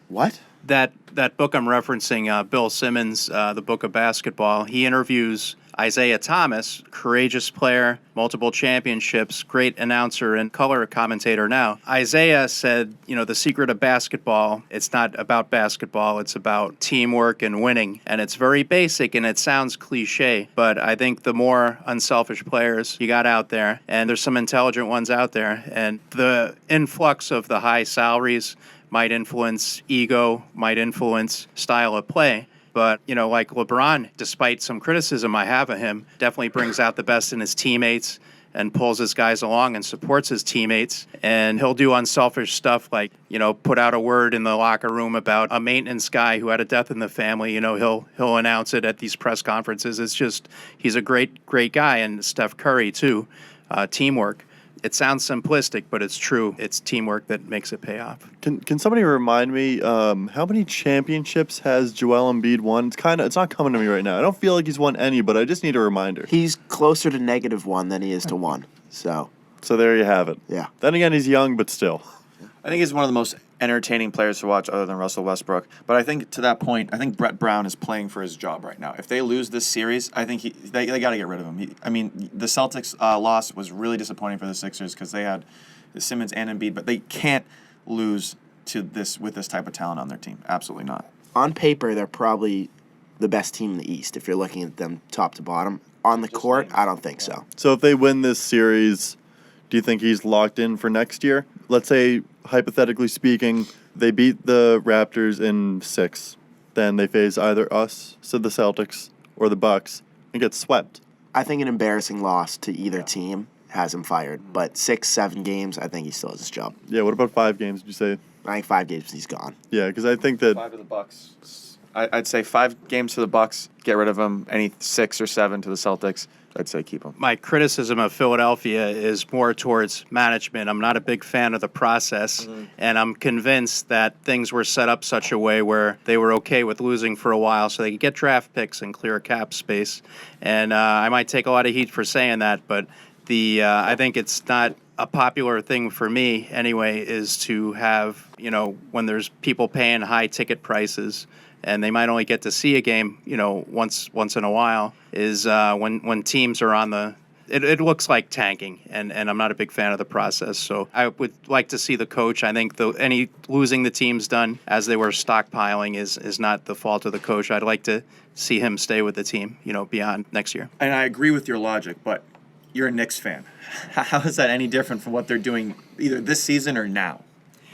What? That book I'm referencing, Bill Simmons, the book of basketball, he interviews Isaiah Thomas, courageous player, multiple championships, great announcer and color commentator now. Isaiah said, the secret of basketball, it's not about basketball, it's about teamwork and winning. And it's very basic and it sounds cliche, but I think the more unselfish players you got out there, and there's some intelligent ones out there, and the influx of the high salaries might influence ego, might influence style of play. But, like LeBron, despite some criticism I have of him, definitely brings out the best in his teammates and pulls his guys along and supports his teammates. And he'll do unselfish stuff like, put out a word in the locker room about a maintenance guy who had a death in the family. He'll announce it at these press conferences. It's just, he's a great, great guy. And Steph Curry, too, teamwork. It sounds simplistic, but it's true. It's teamwork that makes it pay off. Can somebody remind me how many championships has Joel Embiid won? It's not coming to me right now. I don't feel like he's won any, but I just need a reminder. He's closer to -1 than he is to 1. So there you have it. Yeah. Then again, he's young, but still. I think he's one of the most entertaining players to watch other than Russell Westbrook. But I think to that point, I think Brett Brown is playing for his job right now. If they lose this series, I think they got to get rid of him. The Celtics loss was really disappointing for the Sixers because they had Simmons and Embiid, but they can't lose to this with this type of talent on their team. Absolutely not. On paper, they're probably the best team in the East if you're looking at them top to bottom. On the court, I don't think so. So if they win this series, do you think he's locked in for next year? Let's say, hypothetically speaking, they beat the Raptors in 6. Then they face either us, so the Celtics, or the Bucks, and get swept. I think an embarrassing loss to either team has him fired. But 6-7 games, I think he still has his job. Yeah, what about 5 games, would you say? I think 5 games, he's gone. Yeah, because I think that... 5 of the Bucks. I'd say 5 games to the Bucks, get rid of him. Any 6 or 7 to the Celtics, I'd say keep him. My criticism of Philadelphia is more towards management. I'm not a big fan of the process, and I'm convinced that things were set up such a way where they were okay with losing for a while so they could get draft picks and clear cap space. And I might take a lot of heat for saying that, but I think it's not a popular thing for me anyway is to have, when there's people paying high ticket prices and they might only get to see a game, once in a while, is when teams are on the. It looks like tanking, and I'm not a big fan of the process. So I would like to see the coach. I think any losing the teams done as they were stockpiling is not the fault of the coach. I'd like to see him stay with the team, beyond next year. And I agree with your logic, but you're a Knicks fan. How is that any different from what they're doing either this season or now,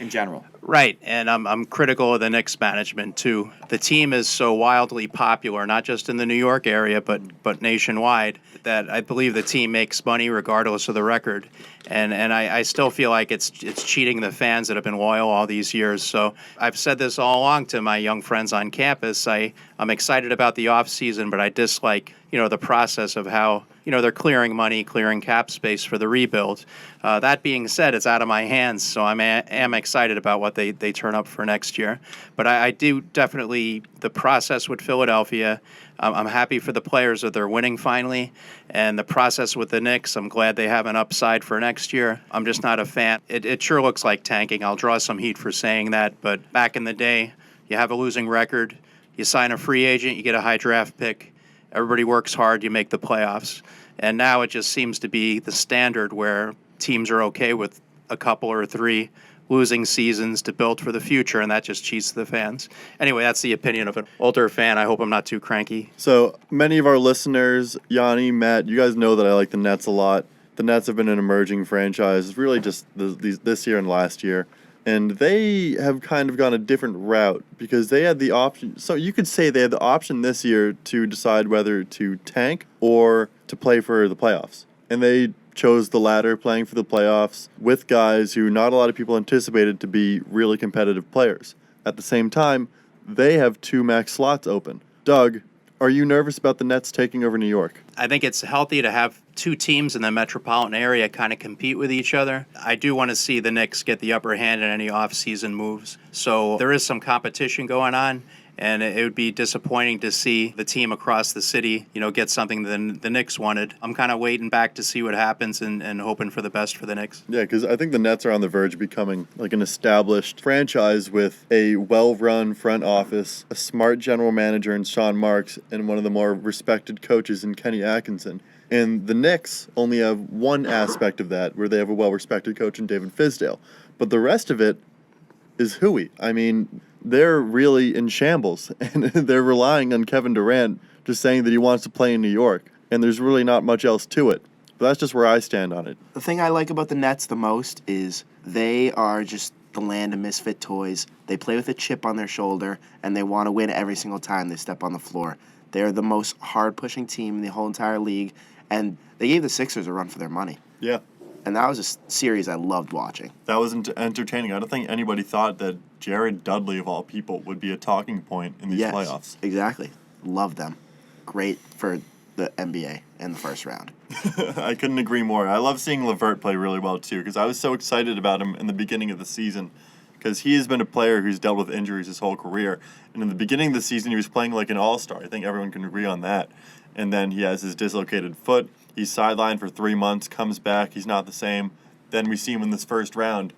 in general? Right, and I'm critical of the Knicks management too. The team is so wildly popular, not just in the New York area, but nationwide, that I believe the team makes money regardless of the record. And I still feel like it's cheating the fans that have been loyal all these years. So I've said this all along to my young friends on campus. I'm excited about the off season, but I dislike the process of how, they're clearing money, clearing cap space for the rebuild. That being said, it's out of my hands, so I am excited about what they turn up for next year. But I do definitely, the process with Philadelphia, I'm happy for the players that they're winning finally. And the process with the Knicks, I'm glad they have an upside for next year. I'm just not a fan. It sure looks like tanking. I'll draw some heat for saying that. But back in the day, you have a losing record, you sign a free agent, you get a high draft pick, everybody works hard, you make the playoffs. And now it just seems to be the standard where teams are okay with a couple or three losing seasons to build for the future, and that just cheats the fans. Anyway, that's the opinion of an older fan. I hope I'm not too cranky. So many of our listeners, Yanni, Matt, you guys know that I like the Nets a lot. The Nets have been an emerging franchise, really just this year and last year. And they have kind of gone a different route because they had the option. So you could say they had the option this year to decide whether to tank or to play for the playoffs. And they chose the latter, playing for the playoffs with guys who not a lot of people anticipated to be really competitive players. At the same time, they have 2 max slots open. Doug, are you nervous about the Nets taking over New York? I think it's healthy to have 2 teams in the metropolitan area kind of compete with each other. I do want to see the Knicks get the upper hand in any off-season moves. So there is some competition going on. And it would be disappointing to see the team across the city, get something the Knicks wanted. I'm kind of waiting back to see what happens and hoping for the best for the Knicks. Yeah, because I think the Nets are on the verge of becoming like an established franchise with a well-run front office, a smart general manager in Sean Marks, and one of the more respected coaches in Kenny Atkinson. And the Knicks only have one aspect of that, where they have a well-respected coach in David Fizdale. But the rest of it is hooey. I mean, they're really in shambles, and they're relying on Kevin Durant just saying that he wants to play in New York, and there's really not much else to it. But that's just where I stand on it. The thing I like about the Nets the most is they are just the land of misfit toys. They play with a chip on their shoulder, and they want to win every single time they step on the floor. They're the most hard-pushing team in the whole entire league, and they gave the Sixers a run for their money. Yeah. And that was a series I loved watching. That was entertaining. I don't think anybody thought that Jared Dudley, of all people, would be a talking point in these playoffs. Exactly. Love them. Great for the NBA in the first round. I couldn't agree more. I love seeing LeVert play really well, too, because I was so excited about him in the beginning of the season, because he has been a player who's dealt with injuries his whole career. And in the beginning of the season, he was playing like an all-star. I think everyone can agree on that. And then he has his dislocated foot. He's sidelined for 3 months, comes back, he's not the same. Then we see him in this first round.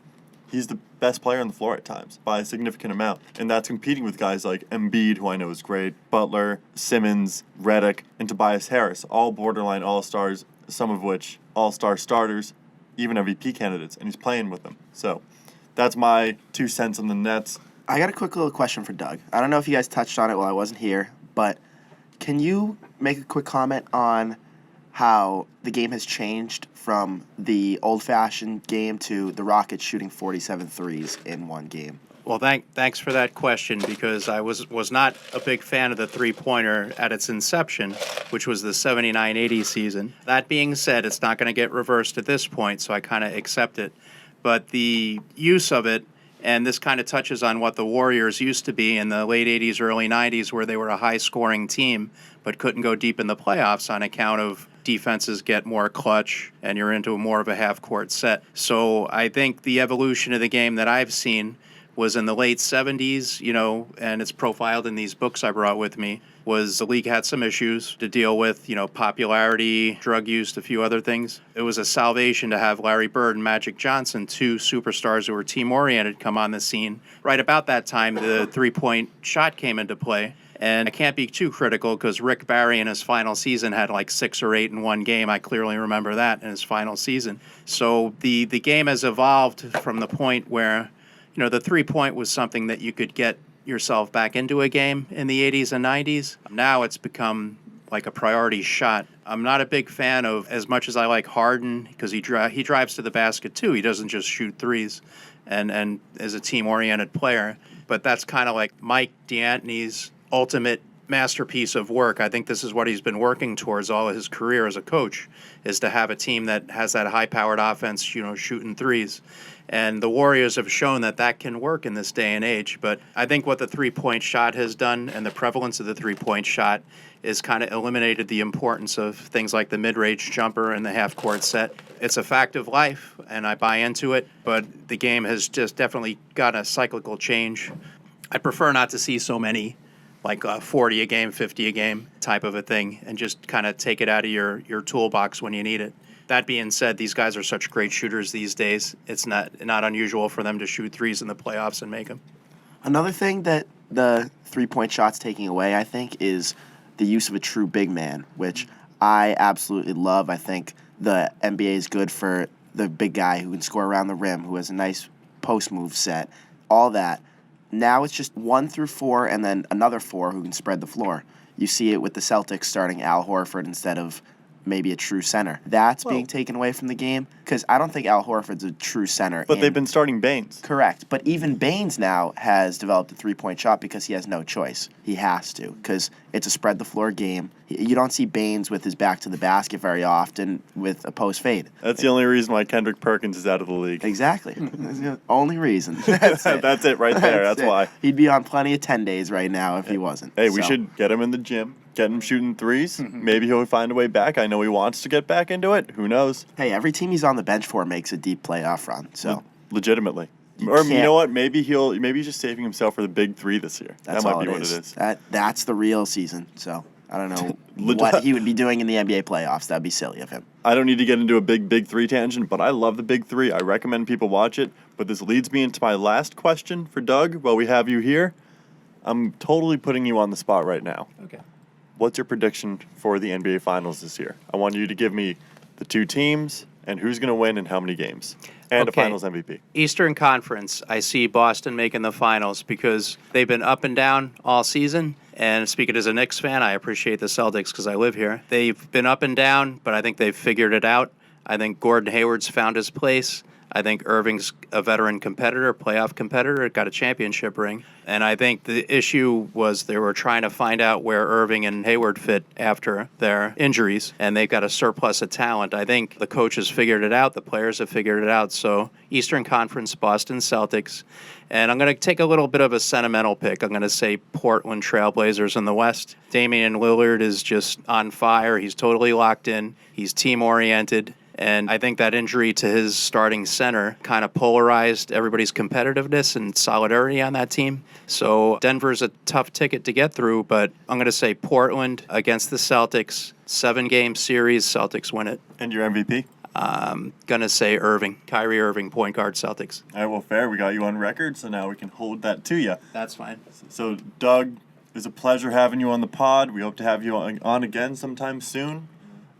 He's the best player on the floor at times by a significant amount. And that's competing with guys like Embiid, who I know is great, Butler, Simmons, Redick, and Tobias Harris, all borderline all-stars, some of which all-star starters, even MVP candidates, and he's playing with them. So that's my 2 cents on the Nets. I got a quick little question for Doug. I don't know if you guys touched on it while I wasn't here, but can you make a quick comment on how the game has changed from the old-fashioned game to the Rockets shooting 47 threes in one game? Well, thanks for that question, because I was not a big fan of the three-pointer at its inception, which was the 79-80 season. That being said, it's not going to get reversed at this point, so I kind of accept it. But the use of it, and this kind of touches on what the Warriors used to be in the late 80s, early 90s, where they were a high-scoring team but couldn't go deep in the playoffs on account of defenses get more clutch and you're into more of a half-court set. So I think the evolution of the game that I've seen was in the late 70s, and it's profiled in these books I brought with me, was the league had some issues to deal with, popularity, drug use, a few other things. It was a salvation to have Larry Bird and Magic Johnson, 2 superstars who were team-oriented, come on the scene. Right about that time, the three-point shot came into play. And I can't be too critical because Rick Barry in his final season had like 6 or 8 in one game. I clearly remember that in his final season. So the game has evolved from the point where, the three-point was something that you could get yourself back into a game in the 80s and 90s. Now it's become like a priority shot. I'm not a big fan of, as much as I like Harden, because he drives to the basket too. He doesn't just shoot threes and is a team-oriented player. But that's kind of like Mike D'Antoni's ultimate masterpiece of work. I think this is what he's been working towards all of his career as a coach, is to have a team that has that high-powered offense, shooting threes. And the Warriors have shown that that can work in this day and age. But I think what the three-point shot has done and the prevalence of the three-point shot is kind of eliminated the importance of things like the mid-range jumper and the half-court set. It's a fact of life, and I buy into it, but the game has just definitely got a cyclical change. I prefer not to see so many, like 40 a game, 50 a game type of a thing, and just kind of take it out of your toolbox when you need it. That being said, these guys are such great shooters these days. It's not unusual for them to shoot threes in the playoffs and make them. Another thing that the three-point shot's taking away, I think, is the use of a true big man, which I absolutely love. I think the NBA is good for the big guy who can score around the rim, who has a nice post move set, all that. Now it's just 1 through 4 and then another 4 who can spread the floor. You see it with the Celtics starting Al Horford instead of maybe a true center. That's being taken away from the game because I don't think Al Horford's a true center. But they've been starting Baines. Correct. But even Baines now has developed a three-point shot because he has no choice. He has to because it's a spread-the-floor game. You don't see Baines with his back to the basket very often with a post fade. That's the only reason why Kendrick Perkins is out of the league. Exactly. That's the only reason. That's it. That's it right there. That's why. He'd be on plenty of 10 days right now if he wasn't. Hey, we should get him in the gym, get him shooting threes. Maybe he'll find a way back. I know he wants to get back into it. Who knows? Hey, every team he's on the bench for makes a deep playoff run. So legitimately. Or you know what? Maybe he's just saving himself for the big 3 this year. That might be what it is. That's the real season. So I don't know what he would be doing in the NBA playoffs. That'd be silly of him. I don't need to get into a big 3 tangent, but I love the big 3. I recommend people watch it. But this leads me into my last question for Doug. While we have you here, I'm totally putting you on the spot right now. Okay. What's your prediction for the NBA Finals this year? I want you to give me the 2 teams and who's going to win and how many games. And a Finals MVP. Eastern Conference, I see Boston making the Finals because they've been up and down all season. And speaking as a Knicks fan, I appreciate the Celtics because I live here. They've been up and down, but I think they've figured it out. I think Gordon Hayward's found his place. I think Irving's a veteran competitor, playoff competitor, got a championship ring. And I think the issue was they were trying to find out where Irving and Hayward fit after their injuries, and they've got a surplus of talent. I think the coaches figured it out, the players have figured it out. So Eastern Conference, Boston Celtics. And I'm going to take a little bit of a sentimental pick. I'm going to say Portland Trailblazers in the West. Damian Lillard is just on fire. He's totally locked in. He's team-oriented. And I think that injury to his starting center kind of polarized everybody's competitiveness and solidarity on that team. So Denver's a tough ticket to get through, but I'm going to say Portland against the Celtics, 7-game series, Celtics win it. And your MVP? I'm going to say Irving, Kyrie Irving, point guard, Celtics. All right, well, fair. We got you on record, so now we can hold that to you. That's fine. So, Doug, it was a pleasure having you on the pod. We hope to have you on again sometime soon.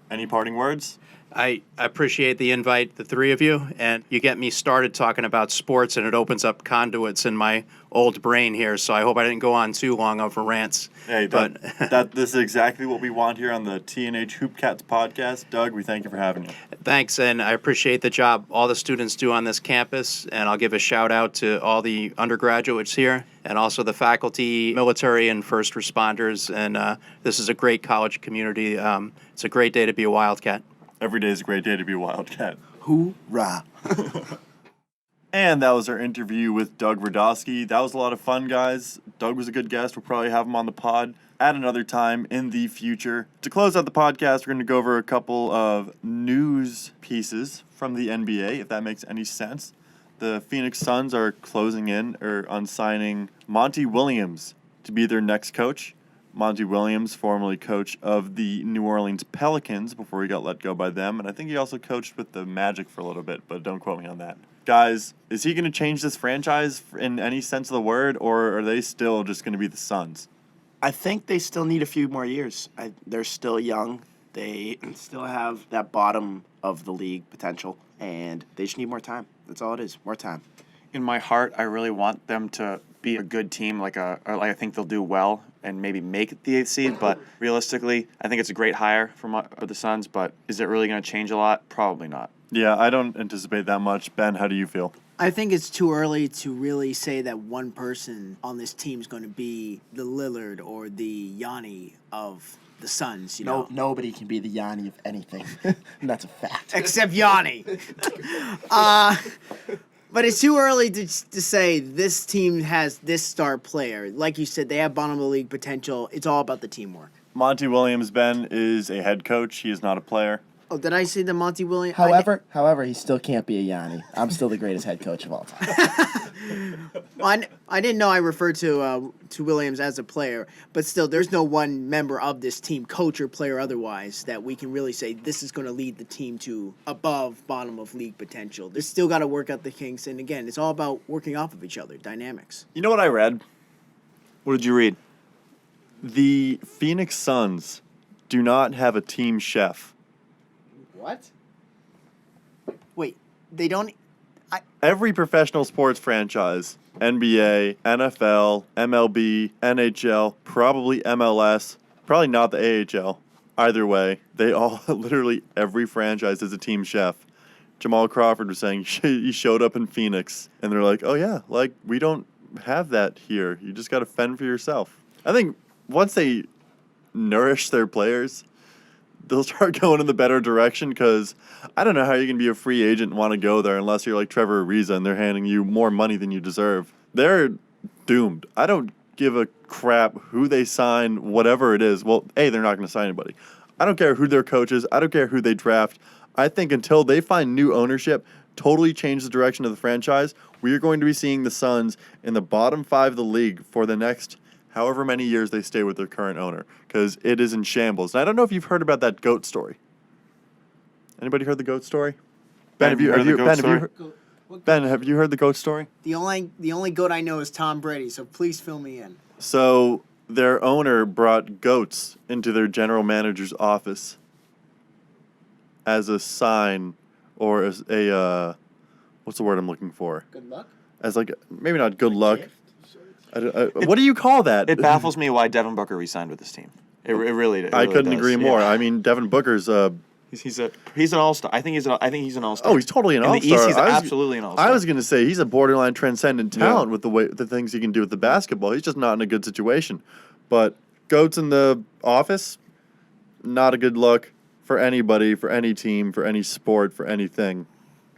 Any parting words? I appreciate the invite, the 3 of you, and you get me started talking about sports, and it opens up conduits in my old brain here, so I hope I didn't go on too long over rants. Hey, this is exactly what we want here on the TNH Hoopcats podcast. Doug, we thank you for having you. Thanks, and I appreciate the job all the students do on this campus, and I'll give a shout-out to all the undergraduates here, and also the faculty, military, and first responders, and this is a great college community. It's a great day to be a Wildcat. Every day is a great day to be a Wildcat. Hoorah. And that was our interview with Doug Rodoski. That was a lot of fun, guys. Doug was a good guest. We'll probably have him on the pod at another time in the future. To close out the podcast, we're going to go over a couple of news pieces from the NBA, if that makes any sense. The Phoenix Suns are closing in on signing Monty Williams to be their next coach. Monty Williams, formerly coach of the New Orleans Pelicans before he got let go by them. And I think he also coached with the Magic for a little bit, but don't quote me on that. Guys, is he going to change this franchise in any sense of the word, or are they still just going to be the Suns? I think they still need a few more years. They're still young. They still have that bottom of the league potential, and they just need more time. That's all it is, more time. In my heart, I really want them to be a good team, I think they'll do well and maybe make it the 8th seed, but realistically, I think it's a great hire for the Suns, but is it really going to change a lot? Probably not. Yeah, I don't anticipate that much. Ben, how do you feel? I think it's too early to really say that one person on this team is going to be the Lillard or the Yanni of the Suns. Nobody can be the Yanni of anything. And that's a fact. Except Yanni. But it's too early to say this team has this star player. Like you said, they have bottom of the league potential. It's all about the teamwork. Monty Williams, Ben, is a head coach. He is not a player. Oh, did I say the Monty Williams? However, he still can't be a Yanni. I'm still the greatest head coach of all time. I didn't know I referred to Williams as a player, but still, there's no one member of this team, coach or player otherwise, that we can really say this is going to lead the team to above bottom of league potential. They're still got to work out the kinks, and again, it's all about working off of each other, dynamics. You know what I read? What did you read? The Phoenix Suns do not have a team chef. What? Wait, they don't... Every professional sports franchise, NBA, NFL, MLB, NHL, probably MLS, probably not the AHL, either way, they all, literally every franchise is a team chef. Jamal Crawford was saying he showed up in Phoenix, and they're like, oh yeah, like, we don't have that here. You just got to fend for yourself. I think once they nourish their players, they'll start going in the better direction, because I don't know how you can be a free agent and want to go there unless you're like Trevor Ariza and they're handing you more money than you deserve. They're doomed. I don't give a crap who they sign, whatever it is. Well, A, they're not going to sign anybody. I don't care who their coach is. I don't care who they draft. I think until they find new ownership, totally change the direction of the franchise, we are going to be seeing the Suns in the bottom 5 of the league for the next however many years they stay with their current owner, because it is in shambles. And I don't know if you've heard about that goat story. Anybody heard the goat story? Ben, have you heard the goat story? The only goat I know is Tom Brady, so please fill me in. So their owner brought goats into their general manager's office as a sign, or as a what's the word I'm looking for? Good luck? As like, maybe not good luck. What do you call that? It baffles me why Devin Booker re-signed with this team. It really I couldn't does. agree more. Yeah. I mean, Devin Booker's he's an all-star. I think he's an all-star. Oh, he's totally an In all-star. the East, he's absolutely an all-star. I was going to say he's a borderline transcendent talent with the things he can do with the basketball. He's just not in a good situation. But goats in the office, not a good look for anybody, for any team, for any sport, for anything.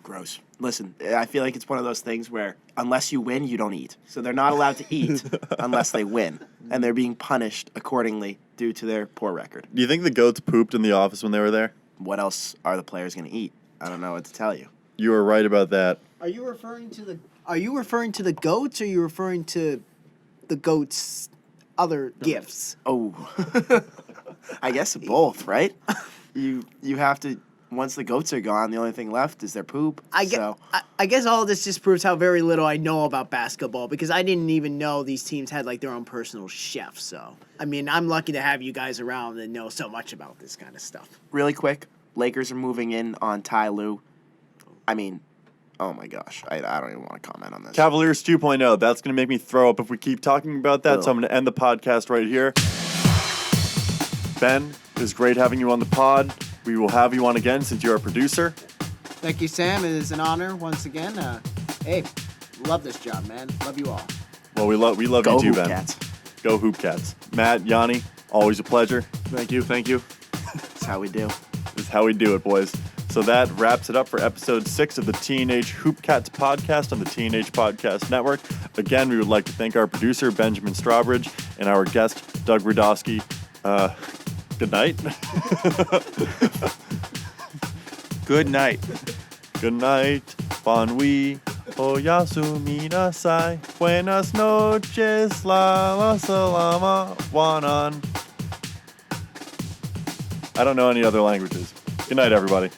Gross. Listen, I feel like it's one of those things where unless you win, you don't eat. So they're not allowed to eat unless they win. And they're being punished accordingly due to their poor record. Do you think the goats pooped in the office when they were there? What else are the players going to eat? I don't know what to tell you. You were right about that. Are you referring to the goats, or are you referring to the goats' other gifts? Oh. I guess both, right? You have to... Once the goats are gone, the only thing left is their poop. I guess all of this just proves how very little I know about basketball, because I didn't even know these teams had like their own personal chef. So, I mean, I'm lucky to have you guys around that know so much about this kind of stuff. Really quick, Lakers are moving in on Ty Lue. I mean, oh my gosh, I don't even want to comment on this. Cavaliers 2.0. That's going to make me throw up if we keep talking about that, Ugh. so I'm going to end the podcast right here. Ben, it was great having you on the pod. We will have you on again since you're a producer. Thank you, Sam. It is an honor once again. Hey, love this job, man. Love you all. Well, we love Go you too, Ben. Hoopcats. Go Hoopcats. Matt, Yanni, always a pleasure. Thank you. That's how we do. This is how we do it, boys. So that wraps it up for episode 6 of the Teenage Hoopcats podcast on the Teenage Podcast Network. Again, we would like to thank our producer, Benjamin Strawbridge, and our guest, Doug Rodoski. Good night. Good night. Good night. Bon nuit. Oyasumi nasai. Buenas noches. La salama. Wanan. I don't know any other languages. Good night, everybody.